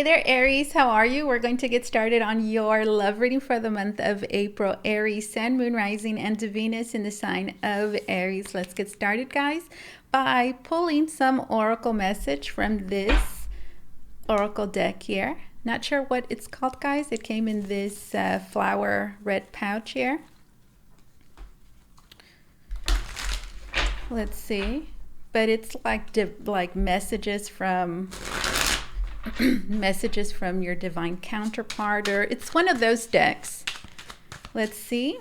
there, Aries. How are you? We're going to get started on your love reading for the month of April. Aries, Sun, Moon, Rising, and Venus in the sign of Aries. Let's get started, guys, by pulling some oracle message from this oracle deck here. Not sure what it's called, guys. It came in this flower red pouch here. Let's see. But it's like messages from messages from your divine counterpart, or it's one of those decks. Let's see.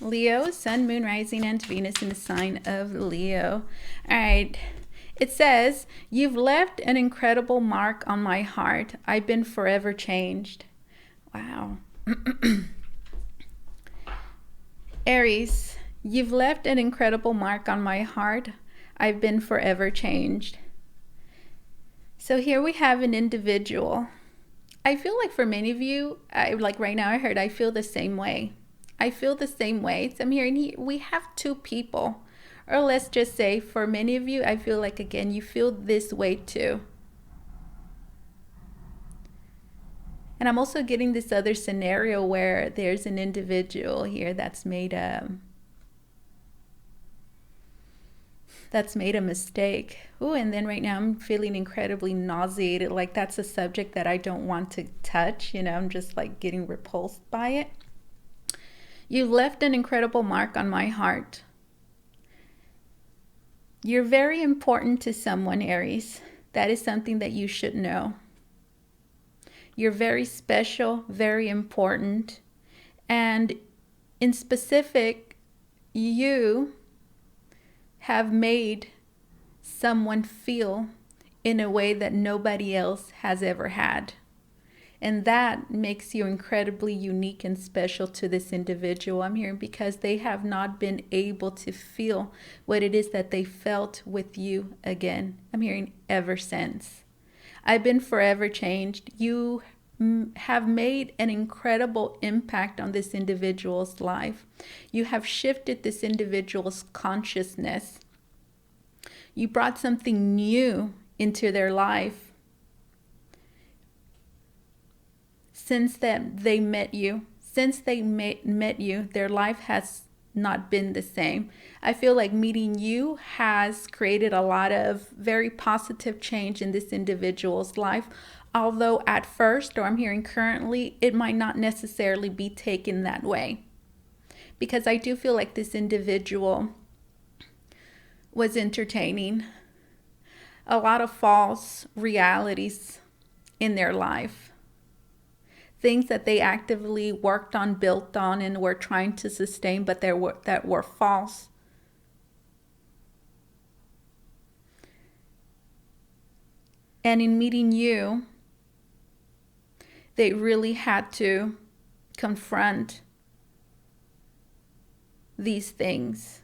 Leo, Sun, Moon, Rising, and Venus in the sign of Leo. All right. It says, "You've left an incredible mark on my heart. I've been forever changed." Wow. Aries, you've left an incredible mark on my heart. I've been forever changed. So here we have an individual. I feel like for many of you, like right now I feel the same way. I feel the same way. So I'm hearing we have two people. Or let's just say for many of you, I feel like, again, you feel this way too. And I'm also getting this other scenario where there's an individual here that's made a mistake. Ooh, and then right now I'm feeling incredibly nauseated. Like that's a subject that I don't want to touch. You know, I'm just like getting repulsed by it. You left an incredible mark on my heart. You're very important to someone, Aries. That is something that you should know. You're very special, very important. And in specific, you have made someone feel in a way that nobody else has ever had. And that makes you incredibly unique and special to this individual. I'm hearing because they have not been able to feel what it is that they felt with you again. I'm hearing ever since. I've been forever changed. You have made an incredible impact on this individual's life. You have shifted this individual's consciousness. You brought something new into their life. Since that they met you, their life has not been the same. I feel like meeting you has created a lot of very positive change in this individual's life. Although at first, or I'm hearing currently, it might not necessarily be taken that way. Because I do feel like this individual was entertaining a lot of false realities in their life. Things that they actively worked on, built on, and were trying to sustain, but that were false. And in meeting you, they really had to confront these things.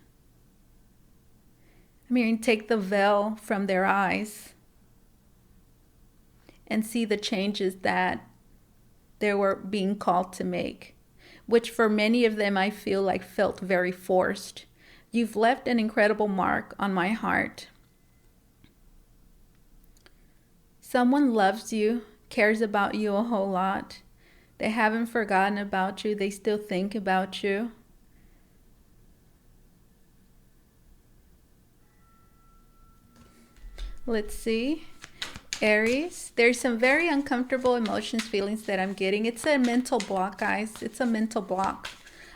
I mean, take the veil from their eyes and see the changes that they were being called to make, which for many of them I feel like felt very forced. You've left an incredible mark on my heart. Someone loves you, cares about you a whole lot. They haven't forgotten about you. They still think about you. Let's see. Aries, there's some very uncomfortable emotions, feelings that I'm getting. It's a mental block, guys. It's a mental block.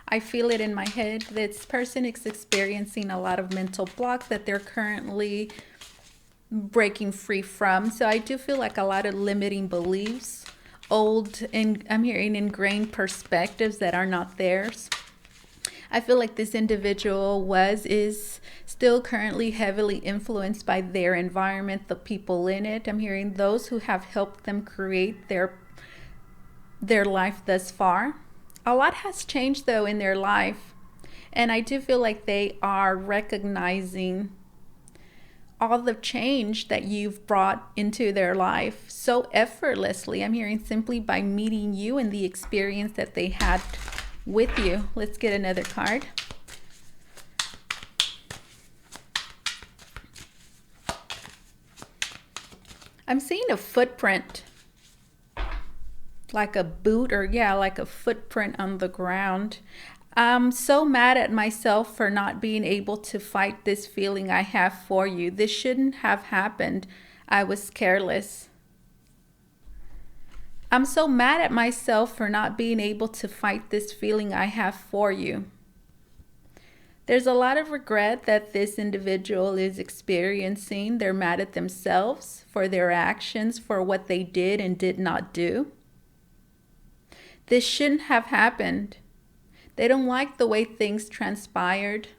I feel it in my head. This person is experiencing a lot of mental block that they're currently breaking free from. So I do feel like a lot of limiting beliefs, old, and I'm hearing ingrained perspectives that are not theirs. I feel like this individual is still currently heavily influenced by their environment, the people in it. I'm hearing those who have helped them create their life thus far. A lot has changed, though, in their life. And I do feel like they are recognizing all the change that you've brought into their life so effortlessly. I'm hearing simply by meeting you and the experience that they had with you. Let's get another card. I'm seeing a footprint like a boot, or yeah, like a footprint on the ground. I'm so mad at myself for not being able to fight this feeling I have for you. This shouldn't have happened. I was careless. I'm so mad at myself for not being able to fight this feeling I have for you. There's a lot of regret that this individual is experiencing. They're mad at themselves for their actions, for what they did and did not do. This shouldn't have happened. They don't like the way things transpired,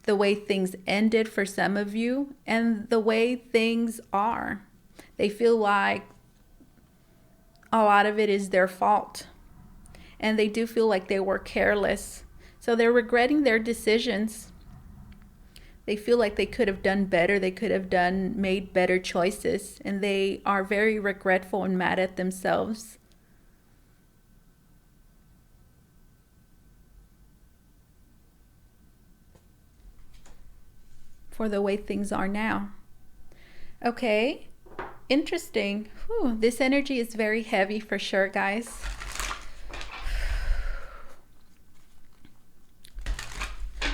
the way things ended for some of you, and the way things are. They feel like a lot of it is their fault. And they do feel like they were careless. So they're regretting their decisions. They feel like they could have done better. They could have made better choices. And they are very regretful and mad at themselves. For the way things are now. Okay, interesting. Whew, this energy is very heavy for sure, guys.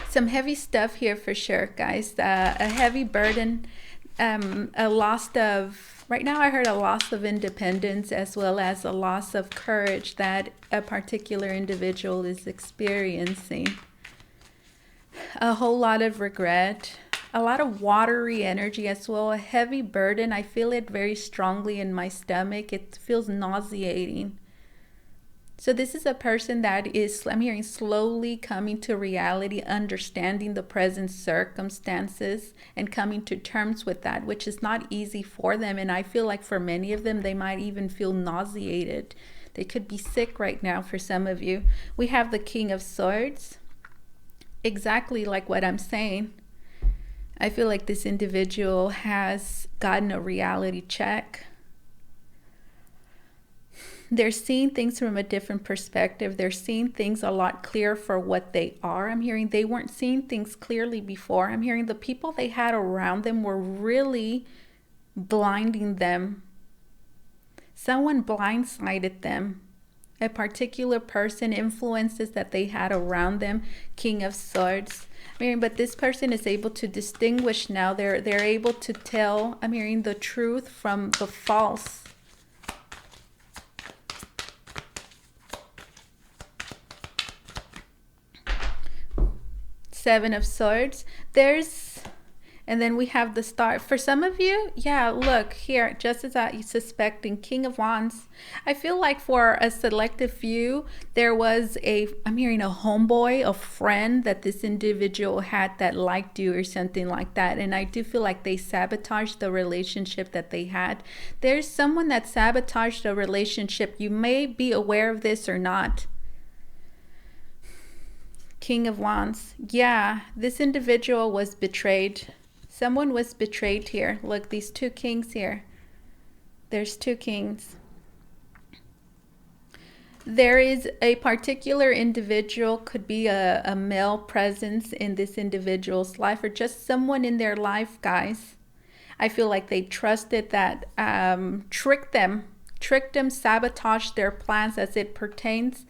Some heavy stuff here for sure, guys. A heavy burden, a loss of, right now I heard a loss of independence, as well as a loss of courage that a particular individual is experiencing. A whole lot of regret. A lot of watery energy as well, a heavy burden. I feel it very strongly in my stomach. It feels nauseating. So this is a person that is, I'm hearing, slowly coming to reality, understanding the present circumstances and coming to terms with that, which is not easy for them. And I feel like for many of them, they might even feel nauseated. They could be sick right now for some of you. We have the King of Swords. Exactly like what I'm saying. I feel like this individual has gotten a reality check. They're seeing things from a different perspective. They're seeing things a lot clearer for what they are. I'm hearing they weren't seeing things clearly before. I'm hearing the people they had around them were really blinding them. Someone blindsided them. A particular person, influences that they had around them. King of Swords. I'm hearing, but this person is able to distinguish now. They're able to tell, I'm hearing, the truth from the false. Seven of Swords. And then we have the Star. For some of you, yeah, look here, just as I suspecting, King of Wands. I feel like for a selective few, there was I'm hearing a homeboy, a friend that this individual had that liked you or something like that. And I do feel like they sabotaged the relationship that they had. There's someone that sabotaged a relationship. You may be aware of this or not. King of Wands. Yeah, this individual was betrayed. Someone was betrayed here. Look, these two kings here. There's two kings. There is a particular individual, could be a male presence in this individual's life, or just someone in their life, guys. I feel like they trusted that, tricked them, sabotaged their plans as it pertains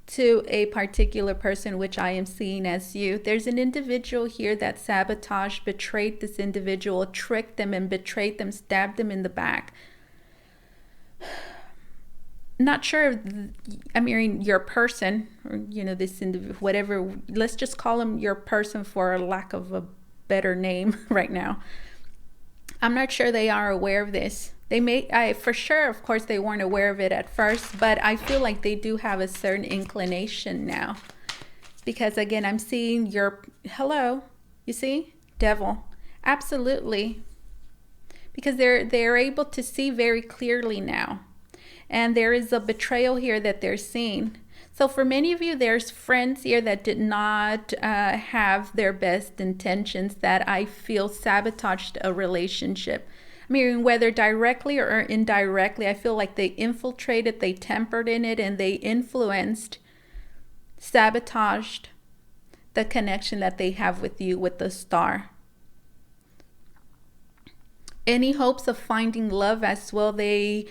to a particular person, which I am seeing as you. There's an individual here that sabotaged, betrayed this individual, tricked them and betrayed them, stabbed them in the back. Not sure, I'm hearing your person, or this individual, whatever, let's just call him your person for lack of a better name right now. I'm not sure they are aware of this. They may, for sure, of course, they weren't aware of it at first, but I feel like they do have a certain inclination now. Because again, I'm seeing hello, you see, Devil, absolutely. Because they're able to see very clearly now. And there is a betrayal here that they're seeing. So for many of you, there's friends here that did not have their best intentions, that I feel sabotaged a relationship. I mean, whether directly or indirectly, I feel like they infiltrated, they tempered in it, and they influenced, sabotaged the connection that they have with you, with the Star. Any hopes of finding love as well, they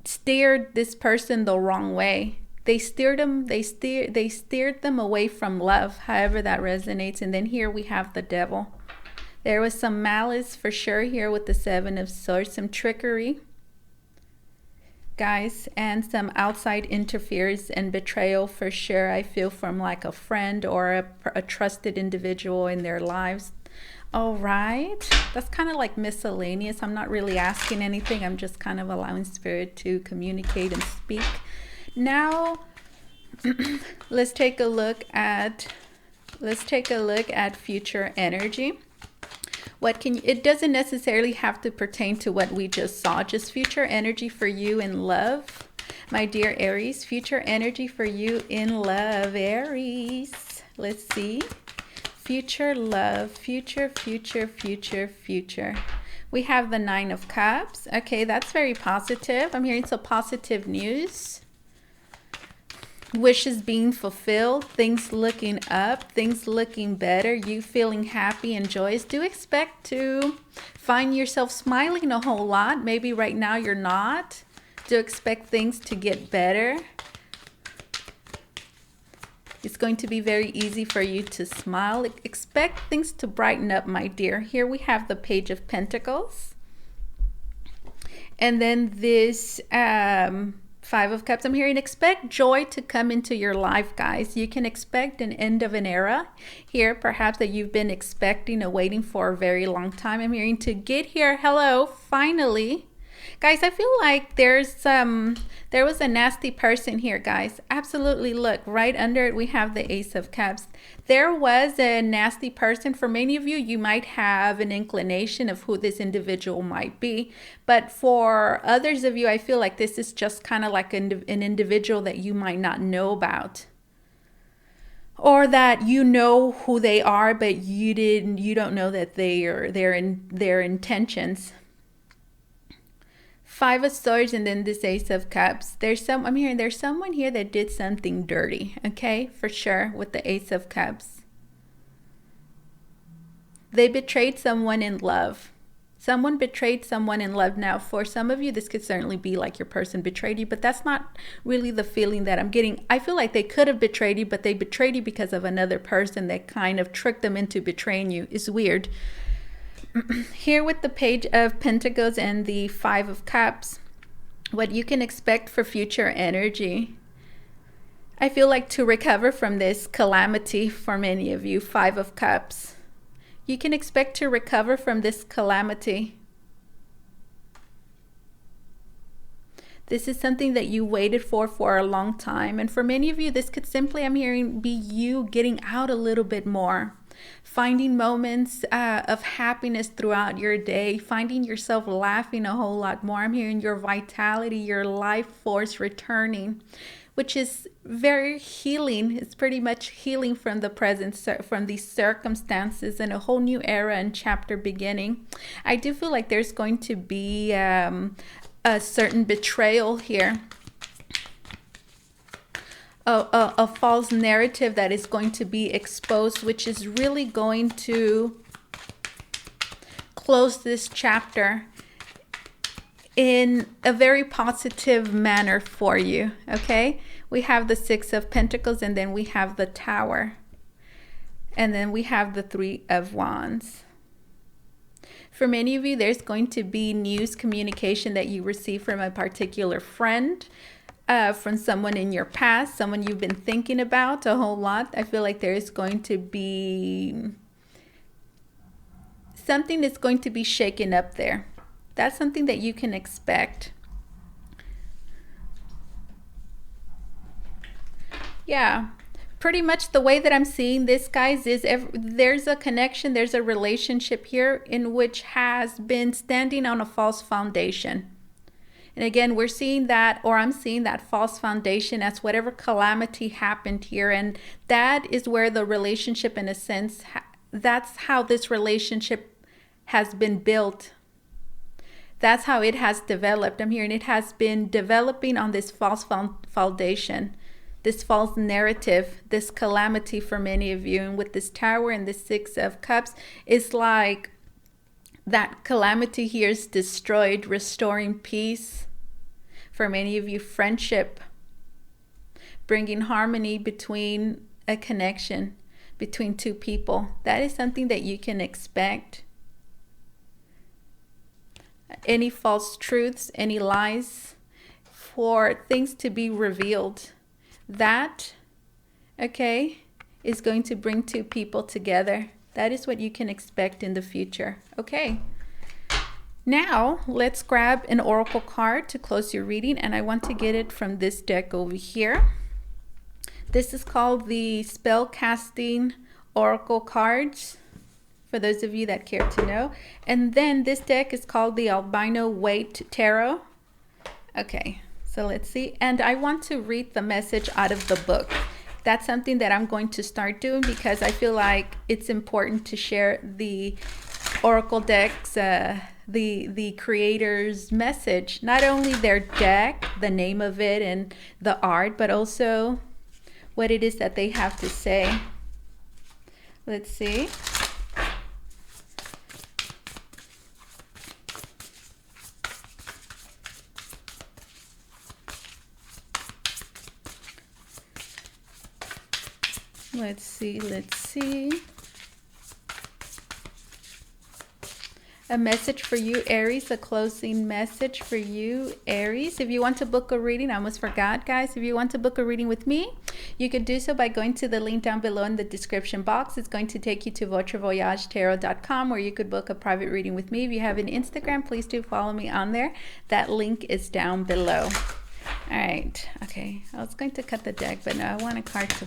steered this person the wrong way. They steered them away from love, however that resonates. And then here we have the devil. There was some malice for sure here with the Seven of Swords, some trickery, guys, and some outside interference and betrayal for sure. I feel from like a friend or a trusted individual in their lives. All right, that's kind of like miscellaneous. I'm not really asking anything. I'm just kind of allowing spirit to communicate and speak. Now, let's take a look at future energy. It doesn't necessarily have to pertain to what we just saw, just future energy for you in love. My dear Aries, future energy for you in love, Aries. Let's see. Future love, future. We have the Nine of Cups. Okay, that's very positive. I'm hearing some positive news. Wishes being fulfilled, things looking up, things looking better, you feeling happy and joyous. Do expect to find yourself smiling a whole lot. Maybe right now you're not. Do expect things to get better. It's going to be very easy for you to smile. Expect things to brighten up, my dear. Here we have the Page of Pentacles. And then this Five of Cups. I'm hearing expect joy to come into your life, guys. You can expect an end of an era here, perhaps that you've been expecting or waiting for a very long time. I'm hearing to get here. Hello, finally. Guys, I feel like there was a nasty person here, guys. Absolutely. Look, right under it, we have the Ace of Cups. There was a nasty person. For many of you, you might have an inclination of who this individual might be. But for others of you, I feel like this is just kind of like an individual that you might not know about. Or that you know who they are, but you don't know that their intentions. Five of Swords and then this Ace of Cups. I'm hearing there's someone here that did something dirty, okay? For sure, with the Ace of Cups. They betrayed someone in love. Someone betrayed someone in love. Now, for some of you, this could certainly be like your person betrayed you, but that's not really the feeling that I'm getting. I feel like they could have betrayed you, but they betrayed you because of another person that kind of tricked them into betraying you. It's weird. Here with the Page of Pentacles and the Five of Cups, what you can expect for future energy. I feel like to recover from this calamity for many of you, Five of Cups. You can expect to recover from this calamity. This is something that you waited for a long time. And for many of you, this could simply, I'm hearing, be you getting out a little bit more. Finding moments of happiness throughout your day, finding yourself laughing a whole lot more. I'm hearing your vitality, your life force returning, which is very healing. It's pretty much healing from the present, from these circumstances, and a whole new era and chapter beginning. I do feel like there's going to be a certain betrayal here. A false narrative that is going to be exposed, which is really going to close this chapter in a very positive manner for you, okay? We have the Six of Pentacles, and then we have the Tower, and then we have the Three of Wands. For many of you, there's going to be news communication that you receive from a particular friend, from someone in your past, someone you've been thinking about a whole lot. I feel like there is going to be something that's going to be shaken up there. That's something that you can expect. Yeah, pretty much the way that I'm seeing this, guys, is there's a connection, there's a relationship here in which has been standing on a false foundation. And again, we're seeing that, or I'm seeing that false foundation as whatever calamity happened here. And that is where the relationship, in a sense, that's how this relationship has been built. That's how it has developed. I'm hearing it has been developing on this false foundation, this false narrative, this calamity for many of you. And with this Tower and the Six of Cups, it's like that calamity here is destroyed, restoring peace. For many of you, friendship, bringing harmony between a connection between two people. That is something that you can expect. Any false truths, any lies, for things to be revealed. That, okay, is going to bring two people together. That is what you can expect in the future. Okay. Now, let's grab an oracle card to close your reading, and I want to get it from this deck over here. This is called the Spell Casting Oracle Cards, for those of you that care to know. And then this deck is called the Albino White Tarot. Okay, so let's see. And I want to read the message out of the book. That's something that I'm going to start doing because I feel like it's important to share the oracle decks, the creator's message, not only their deck, the name of it and the art, but also what it is that they have to say. Let's see. Let's see. A message for you, Aries, a closing message for you, Aries. If you want to book a reading, I almost forgot, guys. If you want to book a reading with me, you could do so by going to the link down below in the description box. It's going to take you to Votre where you could book a private reading with me. If you have an Instagram, please do follow me on there. That link is down below. All right. Okay. I was going to cut the deck, but no, I want a card to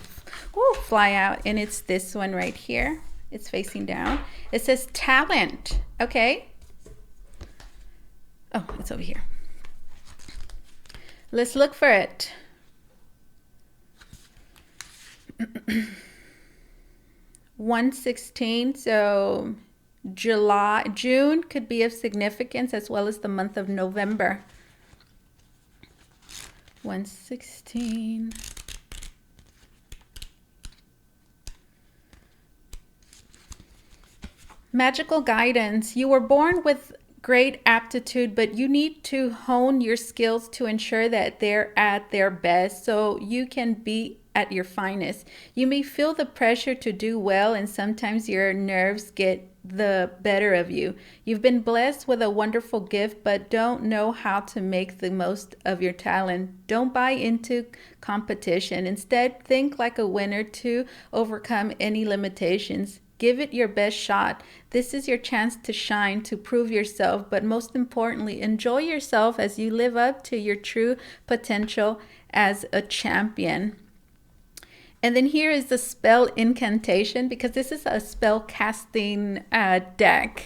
fly out, and it's this one right here. It's facing down. It says talent. Okay. Oh, it's over here. Let's look for it. (116). So June could be of significance, as well as the month of November. 116. Magical guidance. You were born with great aptitude, but you need to hone your skills to ensure that they're at their best so you can be at your finest. You may feel the pressure to do well, and sometimes your nerves get the better of you. You've been blessed with a wonderful gift, but don't know how to make the most of your talent. Don't buy into competition. Instead, think like a winner to overcome any limitations. Give it your best shot. This is your chance to shine, to prove yourself, but most importantly, enjoy yourself as you live up to your true potential as a champion. And then here is the spell incantation, because this is a spell casting deck.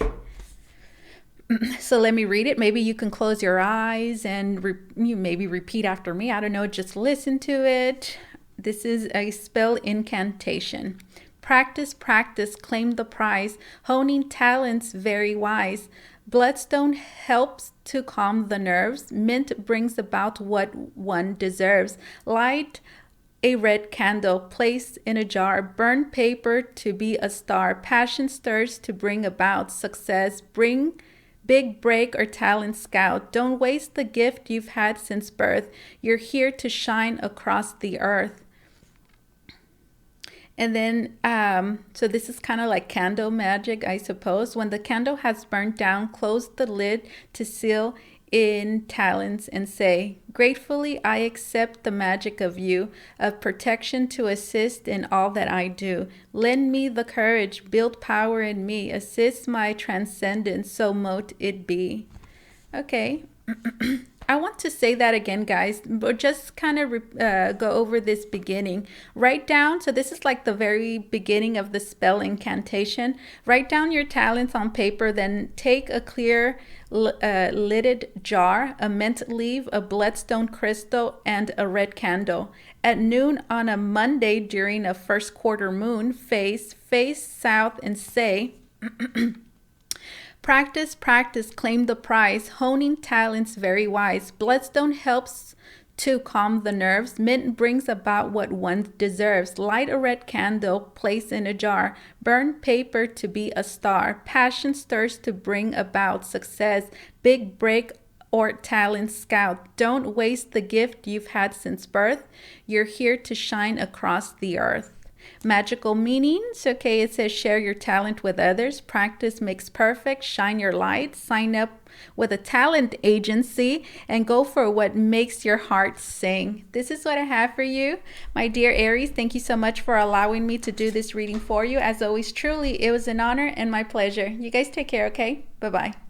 So let me read it. Maybe you can close your eyes and you maybe repeat after me. I don't know, just listen to it. This is a spell incantation. Practice, practice, claim the prize. Honing talents, very wise. Bloodstone helps to calm the nerves. Mint brings about what one deserves. Light a red candle, place in a jar. Burn paper to be a star. Passion stirs to bring about success. Bring big break or talent scout. Don't waste the gift you've had since birth. You're here to shine across the earth. And then, so this is kind of like candle magic, I suppose. When the candle has burned down, close the lid to seal in talents and say, gratefully, I accept the magic of you, of protection to assist in all that I do. Lend me the courage, build power in me, assist my transcendence, so mote it be. Okay. I want to say that again, guys, but just kind of go over this beginning. Write down, so this is like the very beginning of the spell incantation. Write down your talents on paper, then take a clear lidded jar, a mint leaf, a bloodstone crystal, and a red candle. At noon on a Monday during a first quarter moon, face south and say, practice, practice, claim the prize. Honing talents, very wise. Bloodstone helps to calm the nerves. Mint brings about what one deserves. Light a red candle, place in a jar. Burn paper to be a star. Passion stirs to bring about success. Big break or talent scout. Don't waste the gift you've had since birth. You're here to shine across the earth. Magical meanings. Okay, it says share your talent with others. Practice makes perfect. Shine your light. Sign up with a talent agency and go for what makes your heart sing. This is what I have for you, my dear Aries. Thank you so much for allowing me to do this reading for you. As always, truly, it was an honor and my pleasure. You guys take care, okay? Bye-bye.